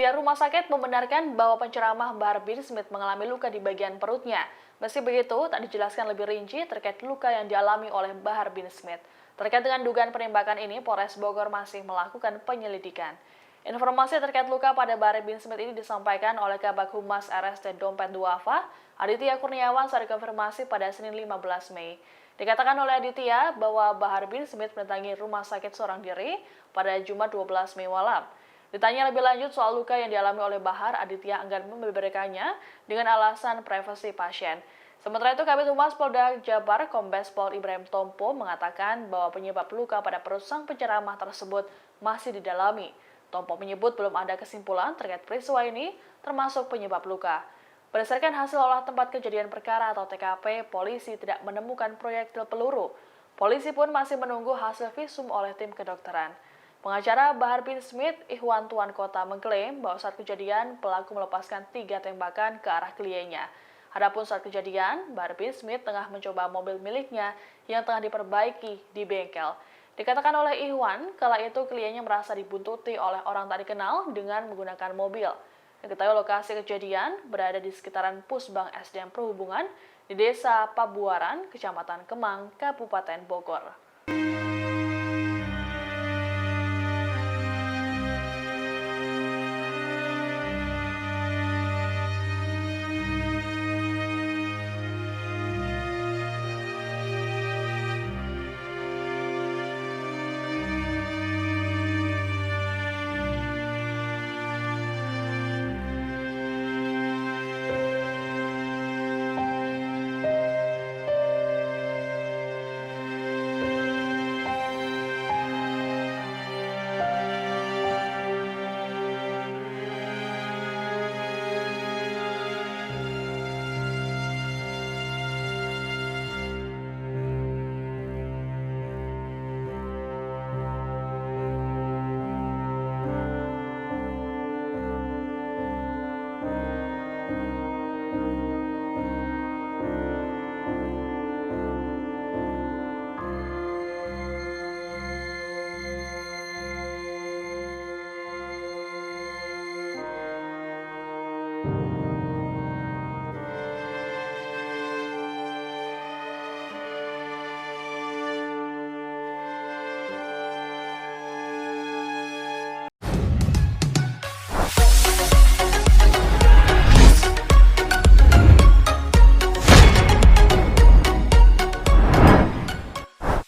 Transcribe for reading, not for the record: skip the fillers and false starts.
Pihak rumah sakit membenarkan bahwa penceramah Bahar bin Smith mengalami luka di bagian perutnya. Meski begitu, tak dijelaskan lebih rinci terkait luka yang dialami oleh Bahar bin Smith. Terkait dengan dugaan penembakan ini, Polres Bogor masih melakukan penyelidikan. Informasi terkait luka pada Bahar bin Smith ini disampaikan oleh Kabag Humas RST Dompet Duafa, Aditya Kurniawan saat dikonfirmasi pada Senin 15 Mei. Dikatakan oleh Aditya bahwa Bahar bin Smith mendatangi rumah sakit seorang diri pada Jumat 12 Mei malam. Ditanya lebih lanjut soal luka yang dialami oleh Bahar, Aditya enggan membeberkannya dengan alasan privasi pasien. Sementara itu, Kabid Humas Polda Jabar, Kombes Pol Ibrahim Tompo mengatakan bahwa penyebab luka pada perut sang penceramah tersebut masih didalami. Tompo menyebut belum ada kesimpulan terkait peristiwa ini, termasuk penyebab luka. Berdasarkan hasil olah tempat kejadian perkara atau TKP, polisi tidak menemukan proyektil peluru. Polisi pun masih menunggu hasil visum oleh tim kedokteran. Pengacara Bahar bin Smith, Ikhwan Tuan Kota, mengklaim bahwa saat kejadian pelaku melepaskan 3 tembakan ke arah kliennya. Adapun saat kejadian, Bahar bin Smith tengah mencoba mobil miliknya yang tengah diperbaiki di bengkel. Dikatakan oleh Ikhwan, kala itu kliennya merasa dibuntuti oleh orang tak dikenal dengan menggunakan mobil. Diketahui lokasi kejadian berada di sekitaran Pusbang SDM Perhubungan di Desa Pabuaran, Kecamatan Kemang, Kabupaten Bogor.